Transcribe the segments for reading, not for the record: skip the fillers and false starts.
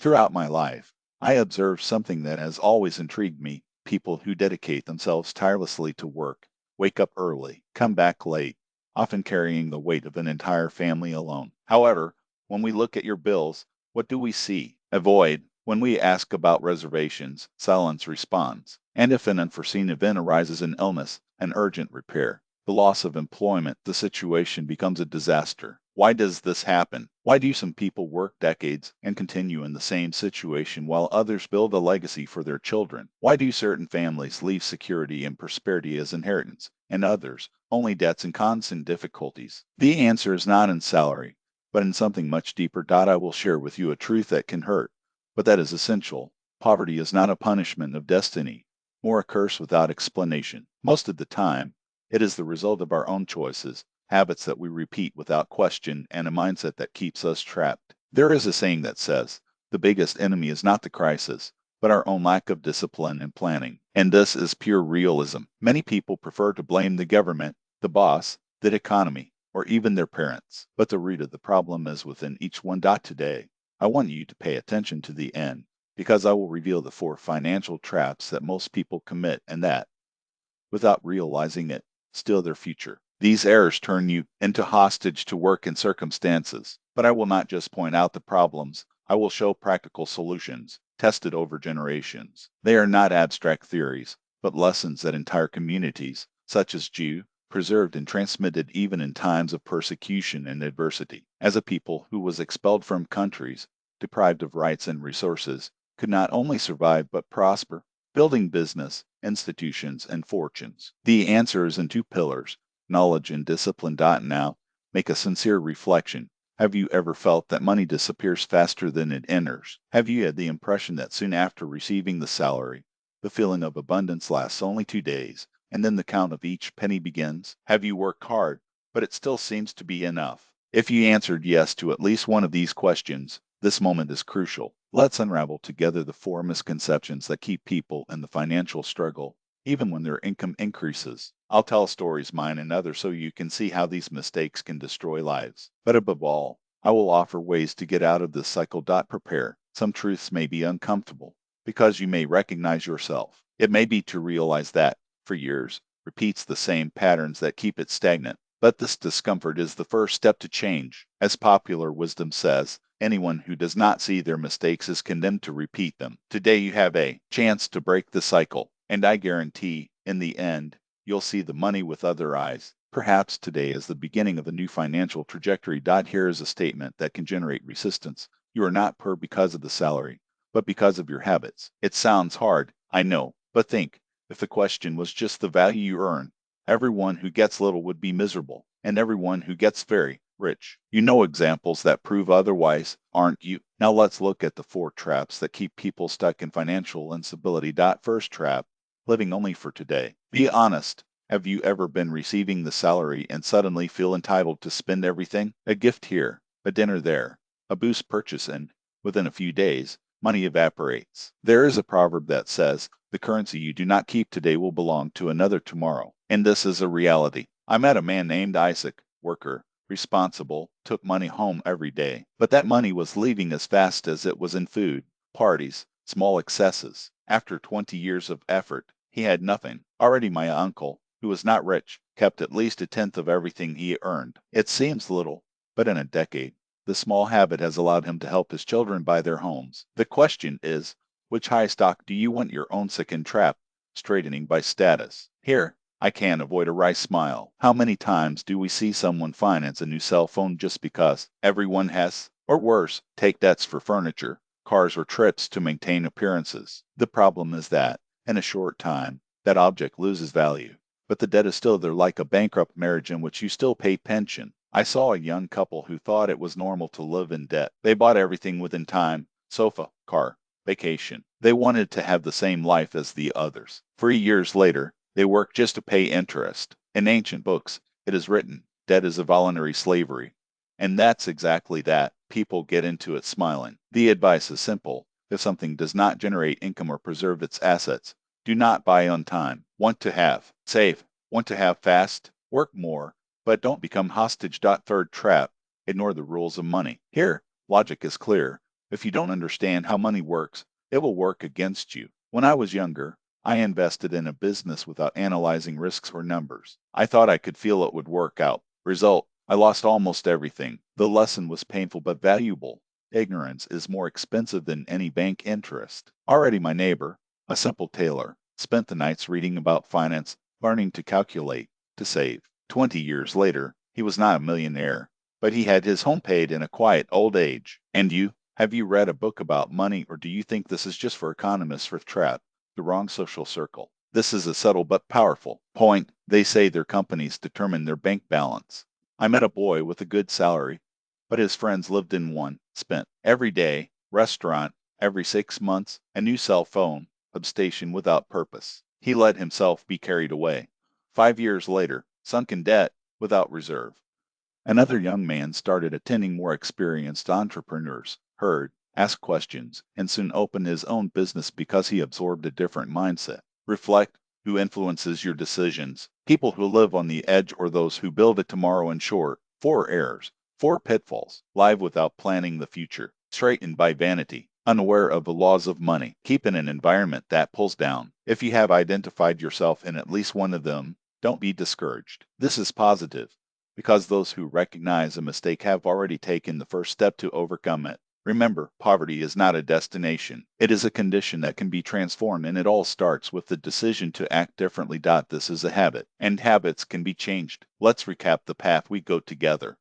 Throughout my life, I observed something that has always intrigued me: people who dedicate themselves tirelessly to work, wake up early, come back late, often carrying the weight of an entire family alone. However, when we look at your bills, what do we see? A void. When we ask about reservations, silence responds. And if an unforeseen event arises, an illness, an urgent repair, the loss of employment, the situation becomes a disaster. Why does this happen? Why do some people work decades and continue in the same situation while others build a legacy for their children? Why do certain families leave security and prosperity as inheritance, and others only debts and constant difficulties? The answer is not in salary, but in something much deeper. I will share with you a truth that can hurt, but that is essential. Poverty is not a punishment of destiny, nor a curse without explanation. Most of the time, it is the result of our own choices, habits that we repeat without question, and a mindset that keeps us trapped. There is a saying that says, the biggest enemy is not the crisis, but our own lack of discipline and planning. And this is pure realism. Many people prefer to blame the government, the boss, the economy, or even their parents. But the root of the problem is within each one. Today, I want you to pay attention to the end, because I will reveal the 4 financial traps that most people commit, and that, without realizing it, steal their future. These errors turn you into hostage to work and circumstances. But I will not just point out the problems, I will show practical solutions, tested over generations. They are not abstract theories, but lessons that entire communities, such as Jew, preserved and transmitted even in times of persecution and adversity. As a people who was expelled from countries, deprived of rights and resources, could not only survive but prosper, building business, institutions, and fortunes. The answer is in 2 pillars: knowledge and discipline. Now, make a sincere reflection. Have you ever felt that money disappears faster than it enters? Have you had the impression that soon after receiving the salary, the feeling of abundance lasts only 2 days, and then the count of each penny begins? Have you worked hard, but it still seems to be enough? If you answered yes to at least one of these questions, this moment is crucial. Let's unravel together the 4 misconceptions that keep people in the financial struggle, even when their income increases. I'll tell stories, mine and others, so you can see how these mistakes can destroy lives. But above all, I will offer ways to get out of this cycle. Prepare. Some truths may be uncomfortable, because you may recognize yourself. It may be to realize that, for years, repeats the same patterns that keep it stagnant. But this discomfort is the first step to change. As popular wisdom says, anyone who does not see their mistakes is condemned to repeat them. Today you have a chance to break the cycle, and I guarantee, in the end, you'll see the money with other eyes. Perhaps today is the beginning of a new financial trajectory. Here is a statement that can generate resistance. You are not poor because of the salary, but because of your habits. It sounds hard, I know, but think, if the question was just the value you earn, everyone who gets little would be miserable, and everyone who gets very rich. You know examples that prove otherwise, aren't you? Now let's look at the 4 traps that keep people stuck in financial instability. First trap: living only for today. Be honest. Have you ever been receiving the salary and suddenly feel entitled to spend everything? A gift here, a dinner there, a boost purchase, and within a few days, money evaporates. There is a proverb that says, the currency you do not keep today will belong to another tomorrow. And this is a reality. I met a man named Isaac, worker, responsible, took money home every day. But that money was leaving as fast as it was in food, parties, small excesses. After 20 years of effort, he had nothing. Already my uncle, who was not rich, kept at least 1/10 of everything he earned. It seems little, but in a decade, the small habit has allowed him to help his children buy their homes. The question is, which high stock do you want? Your own second trap: straightening by status. Here, I can't avoid a wry smile. How many times do we see someone finance a new cell phone just because everyone has? Or worse, take debts for furniture, cars, or trips to maintain appearances. The problem is that, in a short time, that object loses value. But the debt is still there, like a bankrupt marriage in which you still pay pension. I saw a young couple who thought it was normal to live in debt. They bought everything within time: sofa, car, vacation. They wanted to have the same life as the others. 3 years later, they worked just to pay interest. In ancient books, it is written, debt is a voluntary slavery. And that's exactly that. People get into it smiling. The advice is simple. If something does not generate income or preserve its assets, do not buy on time. Want to have. Save. Want to have fast. Work more, but don't become hostage. Third trap: ignore the rules of money. Here, logic is clear. If you don't understand how money works, it will work against you. When I was younger, I invested in a business without analyzing risks or numbers. I thought I could feel it would work out. Result, I lost almost everything. The lesson was painful but valuable. Ignorance is more expensive than any bank interest. Already my neighbor, a simple tailor, spent the nights reading about finance, learning to calculate, to save. 20 years later, he was not a millionaire, but he had his home paid in a quiet old age. And you? Have you read a book about money, or do you think this is just for economists with trapped the wrong social circle? This is a subtle but powerful point. They say their companies determine their bank balance. I met a boy with a good salary, but his friends lived in one, spent every day, restaurant, every 6 months, a new cell phone, station without purpose. He let himself be carried away. 5 years later, sunk in debt without reserve. Another young man started attending more experienced entrepreneurs, heard, asked questions, and soon opened his own business because he absorbed a different mindset. Reflect who influences your decisions. People who live on the edge or those who build a tomorrow in short. 4 errors, 4 pitfalls. Live without planning the future. Straitened by vanity. Unaware of the laws of money. Keep in an environment that pulls down. If you have identified yourself in at least one of them, don't be discouraged. This is positive, because those who recognize a mistake have already taken the first step to overcome it. Remember, poverty is not a destination. It is a condition that can be transformed, and it all starts with the decision to act differently. This is a habit, and habits can be changed. Let's recap the path we go together.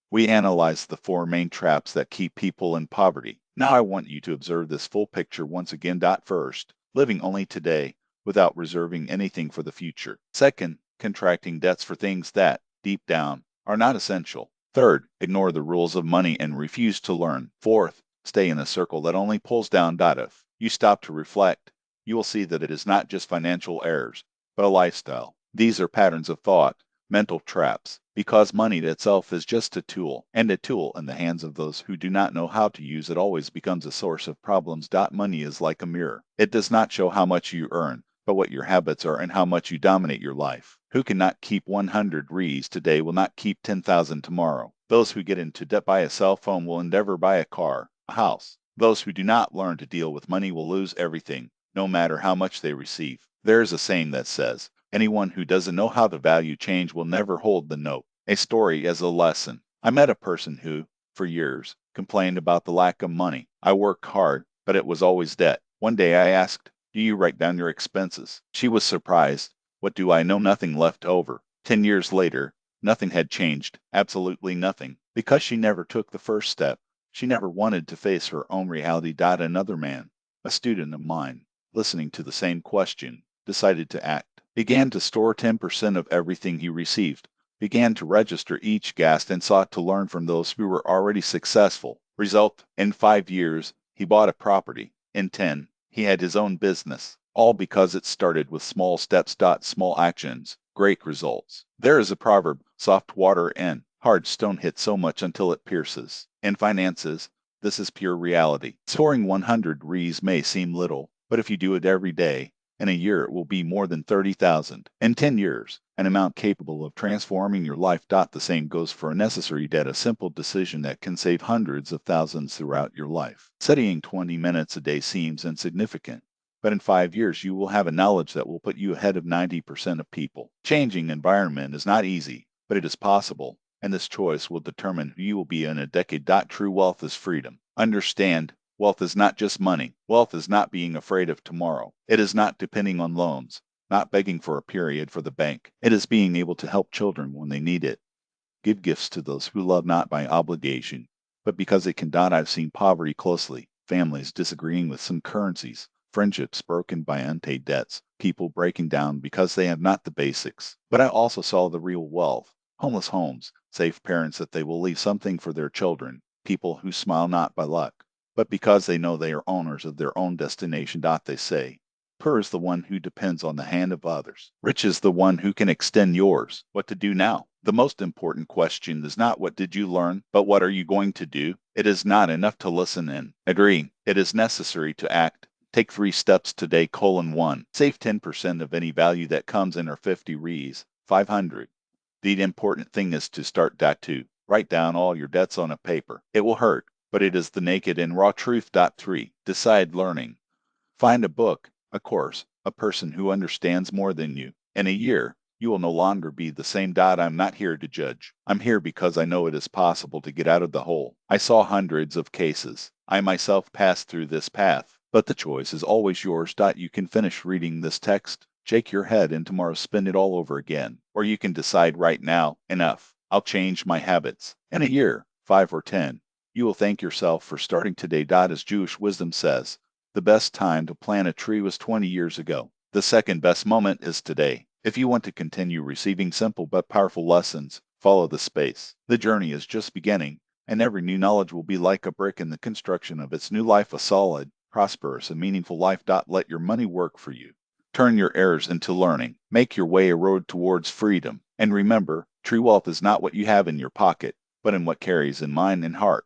We analyzed the 4 main traps that keep people in poverty. Now I want you to observe this full picture once again. First, living only today without reserving anything for the future. Second, contracting debts for things that, deep down, are not essential. Third, ignore the rules of money and refuse to learn. Fourth, stay in a circle that only pulls down. If you stop to reflect, you will see that it is not just financial errors, but a lifestyle. These are patterns of thought, mental traps, because money itself is just a tool, and a tool in the hands of those who do not know how to use it always becomes a source of problems. Money is like a mirror. It does not show how much you earn, but what your habits are and how much you dominate your life. Who cannot keep 100 Rs today will not keep 10,000 tomorrow. Those who get into debt by a cell phone will endeavor buy a car, a house. Those who do not learn to deal with money will lose everything, no matter how much they receive. There is a saying that says, anyone who doesn't know how to value change will never hold the note. A story as a lesson. I met a person who, for years, complained about the lack of money. I worked hard, but it was always debt. One day I asked, do you write down your expenses? She was surprised. What do I know? Nothing left over. 10 years later, nothing had changed. Absolutely nothing. Because she never took the first step. She never wanted to face her own reality. Another man, a student of mine, listening to the same question, decided to act. Began to store 10% of everything he received. Began to register each guest and sought to learn from those who were already successful. Result, in 5 years, he bought a property. In 10, he had his own business. All because it started with small steps. Small actions, great results. There is a proverb, soft water and hard stone hit so much until it pierces. In finances, this is pure reality. Scoring 100 Rs may seem little, but if you do it every day, in a year it will be more than 30,000. In 10 years, an amount capable of transforming your life. The same goes for a necessary debt, a simple decision that can save hundreds of thousands throughout your life. Studying 20 minutes a day seems insignificant, but in 5 years you will have a knowledge that will put you ahead of 90% of people. Changing environment is not easy, but it is possible, and this choice will determine who you will be in a decade. True wealth is freedom. Understand, wealth is not just money. Wealth is not being afraid of tomorrow. It is not depending on loans, not begging for a period for the bank. It is being able to help children when they need it. Give gifts to those who love not by obligation, but because they cannot. I've seen poverty closely, families disagreeing with some currencies, friendships broken by unpaid debts, people breaking down because they have not the basics. But I also saw the real wealth, homeless homes, safe parents that they will leave something for their children, people who smile not by luck, but because they know they are owners of their own destination. They say, poor is the one who depends on the hand of others. Rich is the one who can extend yours. What to do now? The most important question is not what did you learn, but what are you going to do? It is not enough to listen and agree. It is necessary to act. Take 3 steps today. 1. Save 10% of any value that comes in or 50 Rs, 500. The important thing is to start. 2. Write down all your debts on a paper. It will hurt, but it is the naked and raw truth. 3. Decide learning. Find a book, a course, a person who understands more than you. In a year, you will no longer be the same. I'm not here to judge. I'm here because I know it is possible to get out of the hole. I saw hundreds of cases. I myself passed through this path, but the choice is always yours. You can finish reading this text, shake your head, and tomorrow spin it all over again. Or you can decide right now, enough. I'll change my habits. In a year, 5 or 10, you will thank yourself for starting today. As Jewish wisdom says, the best time to plant a tree was 20 years ago. The second best moment is today. If you want to continue receiving simple but powerful lessons, follow the space. The journey is just beginning, and every new knowledge will be like a brick in the construction of its new life, a solid, prosperous, and meaningful life. Let your money work for you. Turn your errors into learning. Make your way a road towards freedom. And remember, true wealth is not what you have in your pocket, but in what carries in mind and heart.